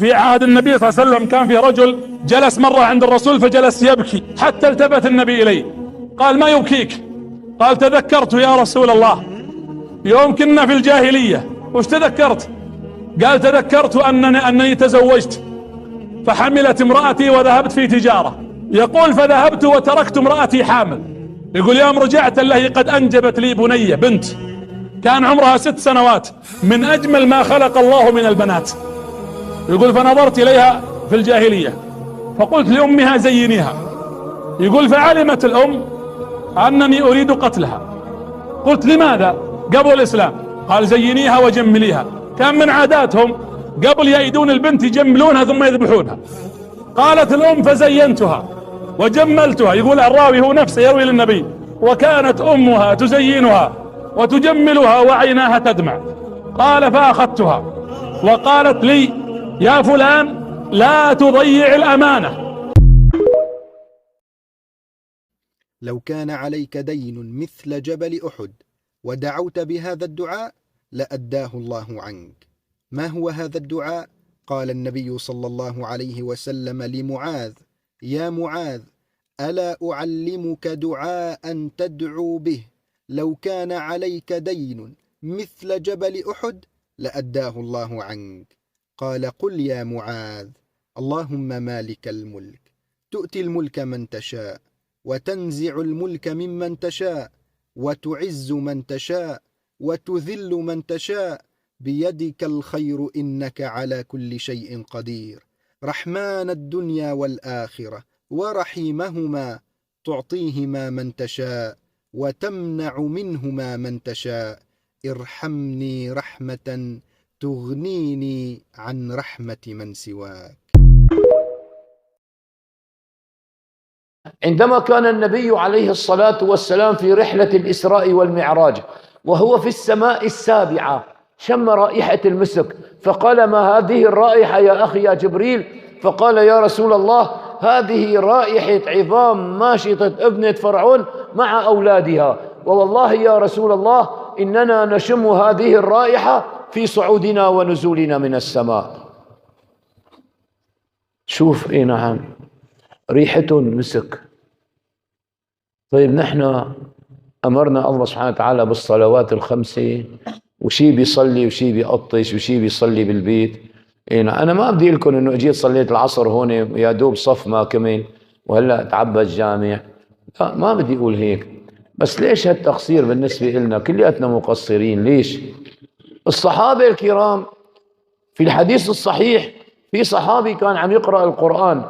في عهد النبي صلى الله عليه وسلم كان في رجل جلس مرة عند الرسول فجلس يبكي حتى التفت النبي إليه قال: ما يبكيك؟ قال: تذكرت يا رسول الله يوم كنا في الجاهلية. وش تذكرت؟ قال: تذكرت أنني تزوجت فحملت امرأتي وذهبت في تجارة. يقول: فذهبت وتركت امرأتي حامل. يقول: يوم رجعت الله قد أنجبت لي بنية بنت كان عمرها 6 سنوات من أجمل ما خلق الله من البنات. يقول: فنظرت إليها في الجاهلية فقلت لأمها زينيها. يقول: فعلمت الأم أنني أريد قتلها. قلت: لماذا؟ قبل الإسلام. قال: زينيها وجمليها. كان من عاداتهم قبل يأيدون البنت يجملونها ثم يذبحونها. قالت الأم: فزينتها وجملتها. يقول الراوي هو نفسه يروي للنبي: وكانت أمها تزينها وتجملها وعيناها تدمع. قال: فأخذتها وقالت لي: يا فلان لا تضيع الأمانة. لو كان عليك دين مثل جبل أحد ودعوت بهذا الدعاء لأداه الله عنك. ما هو هذا الدعاء؟ قال النبي صلى الله عليه وسلم لمعاذ: يا معاذ، ألا أعلمك دعاء تدعو به لو كان عليك دين مثل جبل أحد لأداه الله عنك؟ قال: قل يا معاذ: اللهم مالك الملك تؤتي الملك من تشاء وتنزع الملك ممن تشاء وتعز من تشاء وتذل من تشاء بيدك الخير إنك على كل شيء قدير. رحمن الدنيا والآخرة ورحيمهما تعطيهما من تشاء وتمنع منهما من تشاء. ارحمني رحمة تغنيني عن رحمة من سواك. عندما كان النبي عليه الصلاة والسلام في رحلة الإسراء والمعراج وهو في السماء السابعة شم رائحة المسك فقال: ما هذه الرائحة يا أخي يا جبريل؟ فقال: يا رسول الله، هذه رائحة عظام ماشطة ابنة فرعون مع أولادها، ووالله يا رسول الله إننا نشم هذه الرائحة في صعودنا ونزولنا من السماء. شوف، نعم، ريحة مسك. طيب نحن أمرنا الله سبحانه وتعالى بالصلوات الخمسة، وشي بيصلي وشي بيقطش وشي بيصلي بالبيت. أنا ما بدي لكم إنه أجيت صليت العصر هون يا دوب صف ما كمل وهلا تعبى الجامع. لا، ما بدي أقول هيك. بس ليش هالتقصير بالنسبة لنا؟ كلياتنا مقصرين. ليش؟ الصحابة الكرام في الحديث الصحيح في صحابي كان عم يقرأ القرآن